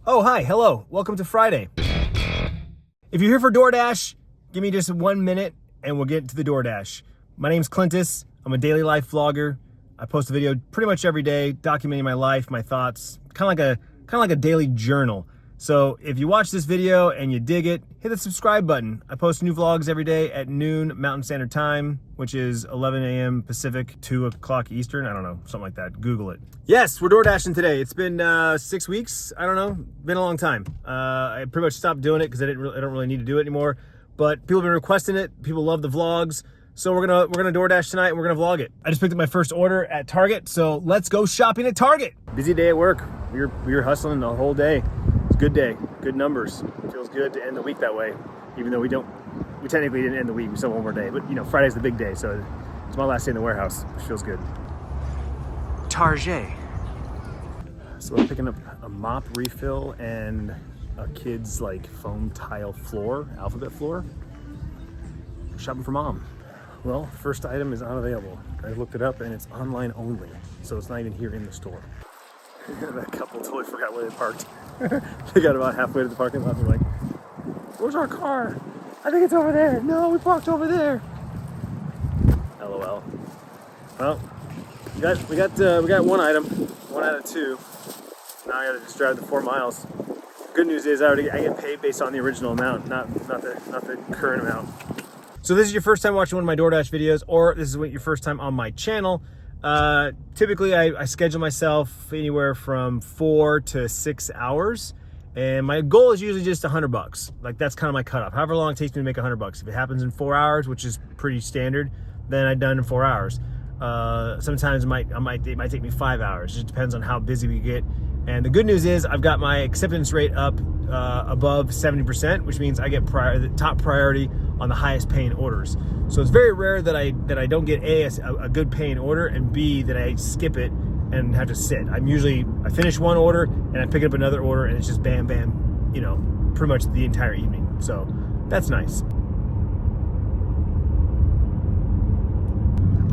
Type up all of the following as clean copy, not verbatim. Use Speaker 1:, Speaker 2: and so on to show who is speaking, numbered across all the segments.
Speaker 1: Oh, hi, hello, welcome to Friday. If you're here for DoorDash, give me just 1 minute and we'll get to the DoorDash. My name's Clintus, I'm a daily life vlogger. I post a video pretty much every day, documenting my life, my thoughts, kind of like a daily journal. So if you watch this video and you dig it, hit the subscribe button. I post new vlogs every day at noon Mountain Standard Time, which is 11 a.m. Pacific, 2 o'clock Eastern. I don't know, something like that. Google it. Yes, we're DoorDashing today. It's been 6 weeks. I don't know, been a long time. I pretty much stopped doing it because I don't really need to do it anymore. But people have been requesting it. People love the vlogs. So we're gonna DoorDash tonight and we're gonna vlog it. I just picked up my first order at Target, so let's go shopping at Target. Busy day at work. We were hustling the whole day. It's a good day, good numbers. It feels good to end the week that way, even though we technically didn't end the week, we still have one more day. But you know, Friday's the big day, so it's my last day in the warehouse, which feels good. Target. So I'm picking up a mop refill and a kid's like foam tile floor, alphabet floor. Shopping for mom. Well, first item is unavailable. I looked it up and it's online only, so it's not even here in the store. That couple totally forgot where they parked. They got about halfway to the parking lot and they're like, "Where's our car? I think it's over there." "No, we parked over there." LOL. Well, we got one item, 1 out of 2. Now I gotta just drive the 4 miles. Good news is I get paid based on the original amount, not the current amount. So this is your first time watching one of my DoorDash videos, or this is your first time on my channel. Typically I schedule myself anywhere from 4 to 6 hours, and my goal is usually just $100. Like, that's kind of my cutoff. However long it takes me to make $100. If it happens in 4 hours, which is pretty standard, then I'm done in 4 hours. Sometimes it might take me 5 hours. It just depends on how busy we get. And the good news is I've got my acceptance rate up above 70%, which means I get the top priority on the highest paying orders. So it's very rare that I don't get a good paying order, and B, that I skip it and have to sit. I finish one order and I pick up another order, and it's just bam, bam, you know, pretty much the entire evening. So that's nice.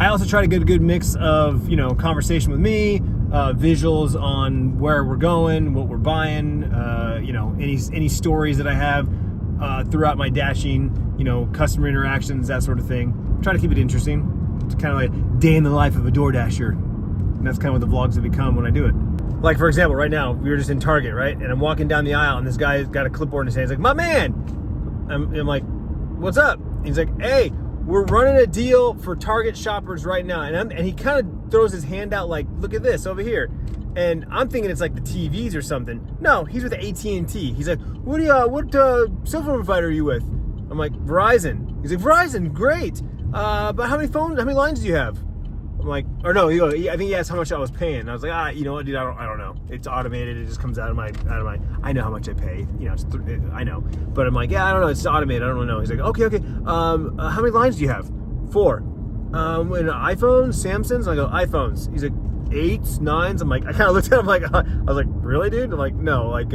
Speaker 1: I also try to get a good mix of, you know, conversation with me, visuals on where we're going, what we're buying, you know, any stories that I have throughout my dashing, you know, customer interactions, that sort of thing. Try to keep it interesting. It's kind of like day in the life of a DoorDasher. And that's kind of what the vlogs have become when I do it. Like, for example, right now, we were just in Target, right? And I'm walking down the aisle and this guy's got a clipboard in his hand. He's like, "My man!" I'm like, "What's up?" He's like, "Hey, we're running a deal for Target shoppers right now." And he kind of throws his hand out like, "Look at this over here." And I'm thinking it's like the TVs or something. No, he's with AT&T. He's like, what cell phone provider are you with? I'm like, "Verizon." He's like, "Verizon, great. But how many lines do you have?" I'm like, or no, I think he asked how much I was paying. And I was like, you know what, dude, I don't know. It's automated. It just comes out of my, I know how much I pay. You know, I know. But I'm like, yeah, I don't know. It's automated. I don't really know. He's like, okay. How many lines do you have? 4. And iPhones, Samsungs? I go, iPhones. He's like, 8s, 9s. I'm like, I kind of looked at him like, I was like, really, dude? I'm like, no, like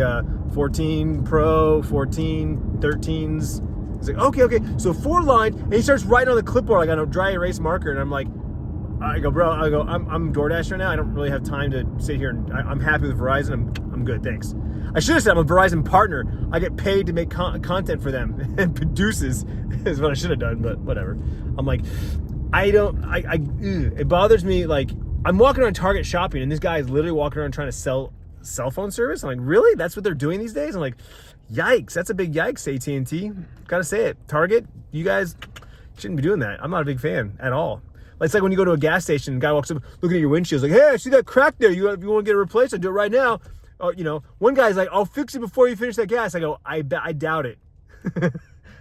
Speaker 1: 14 Pro, 14, 13s. He's like, okay. So 4 line, and he starts writing on the clipboard like on a dry erase marker, and I'm like, I'm DoorDash right now. I don't really have time to sit here, and I'm happy with Verizon. I'm good, thanks. I should have said I'm a Verizon partner. I get paid to make content for them and produces is what I should have done, but whatever. I'm like, it bothers me. Like, I'm walking around Target shopping, and this guy is literally walking around trying to sell cell phone service. I'm like, really? That's what they're doing these days? I'm like, yikes. That's a big yikes, AT&T. Gotta say it. Target, you guys shouldn't be doing that. I'm not a big fan at all. It's like when you go to a gas station, and a guy walks up looking at your windshield, like, "Hey, I see that crack there. If you want to get it replaced, I'll do it right now." You know, one guy's like, "I'll fix it before you finish that gas." I go, I doubt it.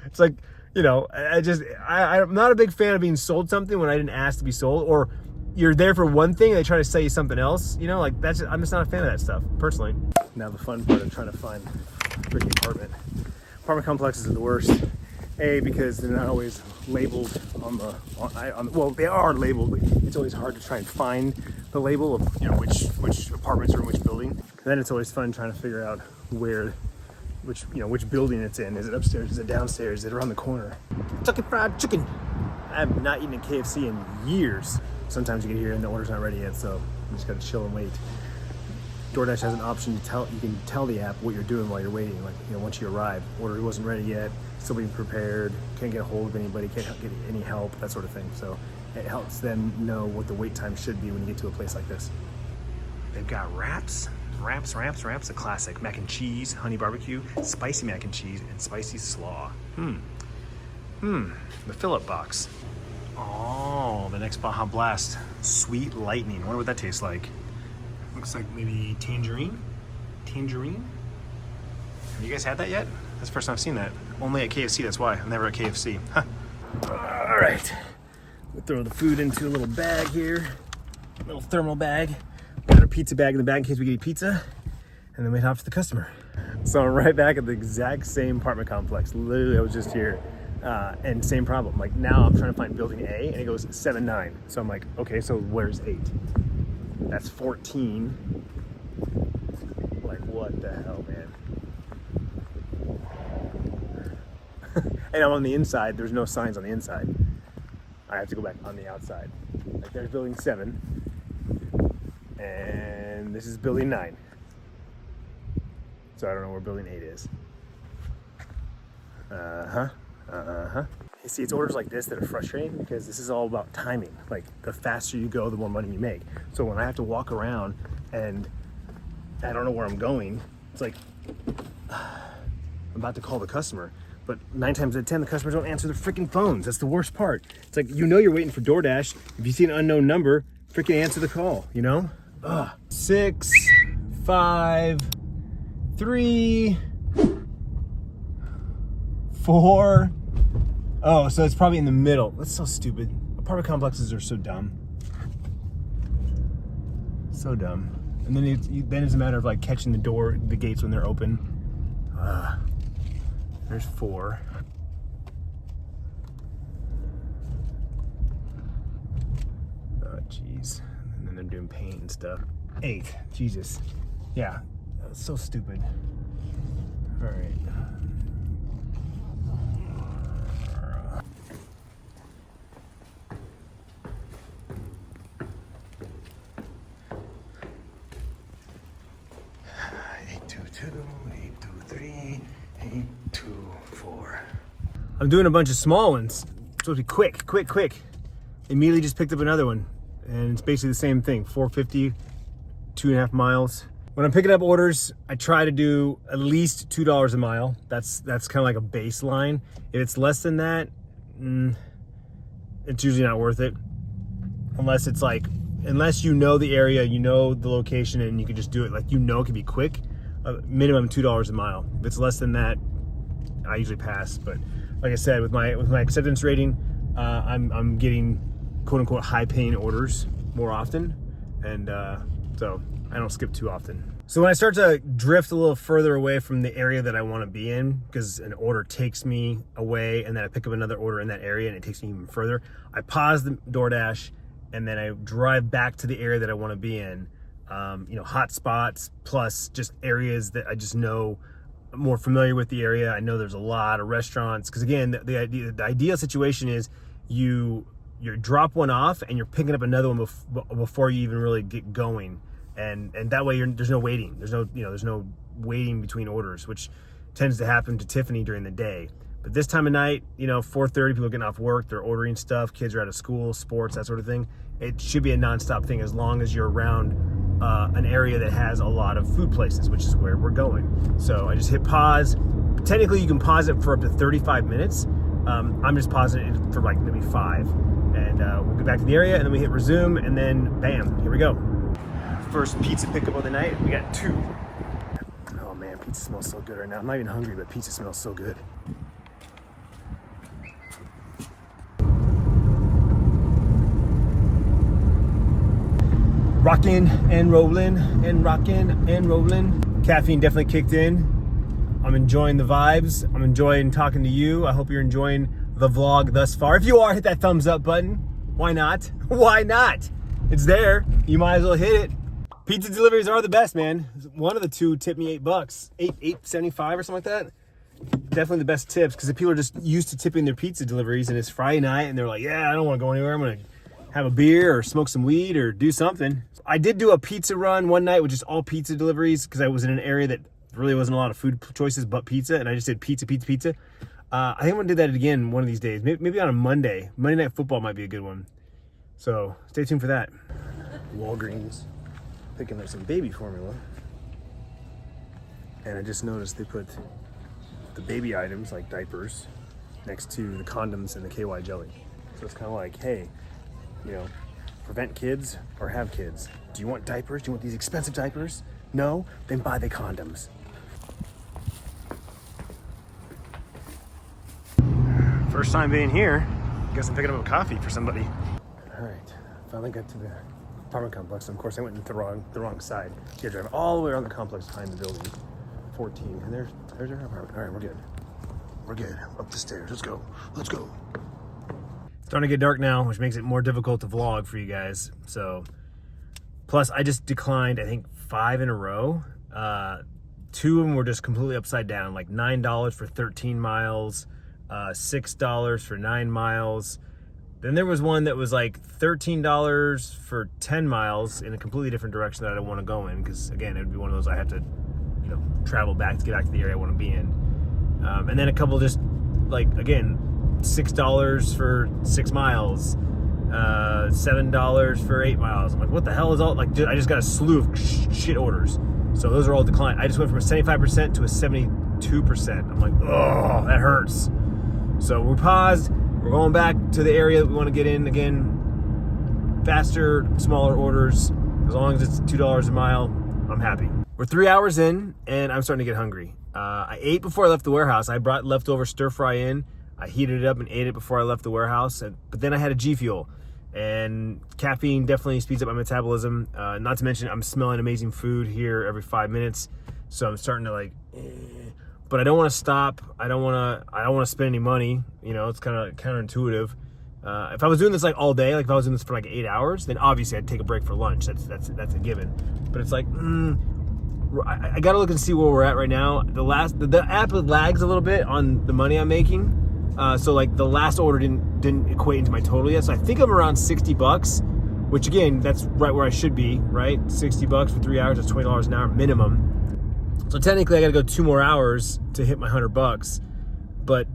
Speaker 1: It's like, you know, I'm not a big fan of being sold something when I didn't ask to be sold, or you're there for one thing and they try to sell you something else. You know, like I'm just not a fan of that stuff, personally. Now the fun part of trying to find a freaking apartment. Apartment complexes are the worst. A, because they're not always labeled well, they are labeled, but it's always hard to try and find the label of, you know, which apartments are in which building. And then it's always fun trying to figure out which building it's in. Is it upstairs? Is it downstairs? Is it around the corner? Kentucky Fried Chicken. I have not eaten a KFC in years. Sometimes you get here and the order's not ready yet, so you just gotta chill and wait. DoorDash has an option to you can tell the app what you're doing while you're waiting. Like, you know, once you arrive, order wasn't ready yet, still being prepared, can't get a hold of anybody, can't get any help, that sort of thing. So it helps them know what the wait time should be when you get to a place like this. They've got wraps, a classic. Mac and cheese, honey barbecue, spicy mac and cheese, and spicy slaw. The fill-up box. Oh, the next Baja Blast. Sweet Lightning. Wonder what that tastes like. Looks like maybe tangerine? Tangerine? Have you guys had that yet? That's the first time I've seen that. Only at KFC, that's why. I'm never at KFC. Huh. All right. We'll throw the food into a little bag here. A little thermal bag. Got a pizza bag in the bag in case we get pizza. And then we head off to the customer. So I'm right back at the exact same apartment complex. Literally, I was just here. And same problem. Like, now I'm trying to find building A, and it goes 7-9. So I'm like, okay, so where's 8? That's 14. Like, what the hell, man? And I'm on the inside. There's no signs on the inside. I have to go back on the outside. Like, there's building 7. And this is building 9. So I don't know where building 8 is. You see, it's orders like this that are frustrating because this is all about timing. Like, the faster you go, the more money you make. So when I have to walk around and I don't know where I'm going, it's like I'm about to call the customer, but 9 times out of 10, the customers don't answer their freaking phones. That's the worst part. It's like, you know, you're waiting for DoorDash. If you see an unknown number, freaking answer the call, you know? 6, 5, 3, 4. Oh, so it's probably in the middle. That's so stupid. Apartment complexes are so dumb. So dumb. And then it's a matter of like catching the gates when they're open. There's 4. Oh, jeez. And then they're doing paint and stuff. 8. Jesus. Yeah. That's so stupid. All right. I'm doing a bunch of small ones. It's supposed to be quick. Immediately just picked up another one. And it's basically the same thing. 450, 2.5 miles. When I'm picking up orders, I try to do at least $2 a mile. That's kind of like a baseline. If it's less than that, it's usually not worth it. Unless you know the area, you know the location, and you can just do it. Like, you know, it can be quick. Minimum $2 a mile. If it's less than that, I usually pass. But like I said, with my acceptance rating, I'm getting quote unquote high paying orders more often, and so I don't skip too often. So when I start to drift a little further away from the area that I want to be in, because an order takes me away, and then I pick up another order in that area and it takes me even further, I pause the DoorDash and then I drive back to the area that I want to be in. Hot spots, plus just areas that I just know, I'm more familiar with the area. I know there's a lot of restaurants, because again, the ideal situation is you drop one off and you're picking up another one before you even really get going, and that way there's no waiting. There's no waiting between orders, which tends to happen to Tiffany during the day. But this time of night, 4:30, people are getting off work, they're ordering stuff, kids are out of school, sports, that sort of thing. It should be a nonstop thing as long as you're around an area that has a lot of food places, which is where we're going. So I just hit pause. Technically, you can pause it for up to 35 minutes. I'm just pausing it for like maybe 5. And we'll get back to the area, and then we hit resume, and then bam, here we go. First pizza pickup of the night. We got 2. Oh man, pizza smells so good right now. I'm not even hungry, but pizza smells so good. Rocking and rolling and rocking and rolling. Caffeine definitely kicked in. I'm enjoying the vibes. I'm enjoying talking to you. I hope you're enjoying the vlog thus far. If you are, hit that thumbs up button. Why not? Why not? It's there. You might as well hit it. Pizza deliveries are the best, man. One of the 2 tipped me $8, $8.75 or something like that. Definitely the best tips, because the people are just used to tipping their pizza deliveries, and it's Friday night and they're like, yeah, I don't want to go anywhere. I'm gonna have a beer or smoke some weed or do something. I did do a pizza run one night with just all pizza deliveries because I was in an area that really wasn't a lot of food choices but pizza, and I just did pizza. I think I'm gonna do that again one of these days. Maybe on a Monday. Monday Night Football might be a good one. So stay tuned for that. Walgreens, picking up some baby formula. And I just noticed they put the baby items like diapers next to the condoms and the KY jelly. So it's kind of like, hey, you know, prevent kids or have kids. Do you want diapers? Do you want these expensive diapers? No? Then buy the condoms. First time being here. Guess I'm picking up a coffee for somebody. All right, finally got to the apartment complex. And of course, I went in the wrong side. You drive all the way around the complex behind the building. 14, and there's our apartment. All right, we're good. We're good. Up the stairs. Let's go. Let's go. It's starting to get dark now, which makes it more difficult to vlog for you guys. So, plus I just declined, I think 5 in a row. 2 of them were just completely upside down, like $9 for 13 miles, $6 for 9 miles. Then there was one that was like $13 for 10 miles in a completely different direction that I don't want to go in, because again, it would be one of those I have to, you know, travel back to get back to the area I want to be in. And then a couple just like, again, $6 for 6 miles, $7 for 8 miles. I'm like, what the hell is all, like, dude, I just got a slew of shit orders. So those are all declined. I just went from a 75% to a 72%. I'm like, oh, that hurts. So we paused. We're going back to the area that we want to get in again. Faster, smaller orders. As long as it's $2 a mile, I'm happy. We're 3 hours in, and I'm starting to get hungry. I ate before I left the warehouse. I brought leftover stir fry in. I heated it up and ate it before I left the warehouse. But then I had a G Fuel. And caffeine definitely speeds up my metabolism. Not to mention, I'm smelling amazing food here every 5 minutes. So I'm starting to like, but I don't want to stop. I don't want to spend any money. You know, it's kind of counterintuitive. If I was doing this like all day, like if I was doing this for like 8 hours, then obviously I'd take a break for lunch. That's a given. But it's like, I got to look and see where we're at right now. The app lags a little bit on the money I'm making. So like the last order didn't equate into my total yet. So I think I'm around $60, which again, that's right where I should be, right? $60 for 3 hours, that's $20 an hour minimum. So technically I got to go 2 more hours to hit my $100. But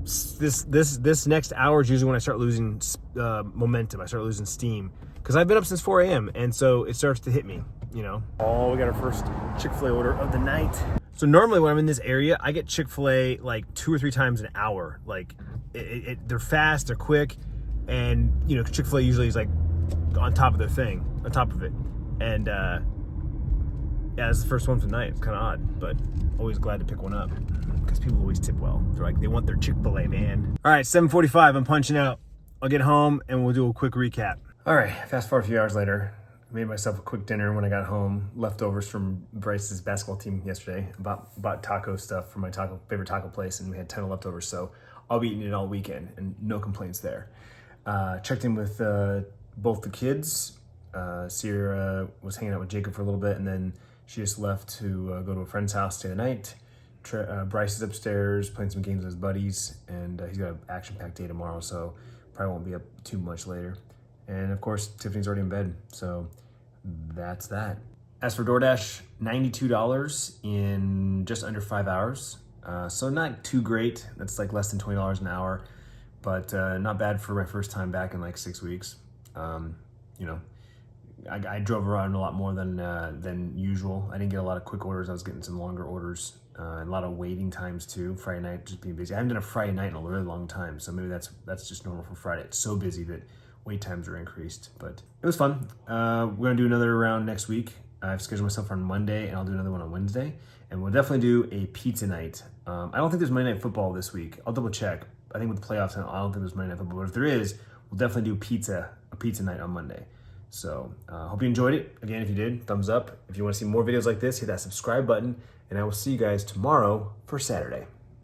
Speaker 1: this next hour is usually when I start losing momentum. I start losing steam because I've been up since 4 a.m. and so it starts to hit me, you know. Oh, we got our first Chick-fil-A order of the night. So normally when I'm in this area, I get Chick-fil-A like 2 or 3 times an hour. Like they're fast, they're quick, and you know Chick-fil-A usually is like on top of their thing, on top of it. And yeah, it's the first one for the night. It's kind of odd, but always glad to pick one up because people always tip well. They're like, they want their Chick-fil-A, man. All right, 7:45, I'm punching out. I'll get home and we'll do a quick recap. All right, fast forward a few hours later. Made myself a quick dinner when I got home. Leftovers from Bryce's basketball team yesterday. Bought taco stuff from my favorite taco place, and we had a ton of leftovers. So I'll be eating it all weekend, and no complaints there. Checked in with both the kids. Sierra was hanging out with Jacob for a little bit, and then she just left to go to a friend's house, stay the night. Bryce is upstairs playing some games with his buddies, and he's got an action-packed day tomorrow, so probably won't be up too much later. And of course, Tiffany's already in bed, so that's that. As for DoorDash, $92 in just under 5 hours. So not too great. That's like less than $20 an hour, but not bad for my first time back in like 6 weeks. You know, I drove around a lot more than usual. I didn't get a lot of quick orders. I was getting some longer orders and a lot of waiting times too. Friday night just being busy. I haven't done a Friday night in a really long time, so maybe that's just normal for Friday. It's so busy that wait times are increased, but it was fun. We're gonna do another round next week. I've scheduled myself on Monday, and I'll do another one on Wednesday. And we'll definitely do a pizza night. I don't think there's Monday Night Football this week. I'll double check. I think with the playoffs, I don't think there's Monday Night Football, but if there is, we'll definitely do a pizza night on Monday. So hope you enjoyed it. Again, if you did, thumbs up. If you wanna see more videos like this, hit that subscribe button, and I will see you guys tomorrow for Saturday.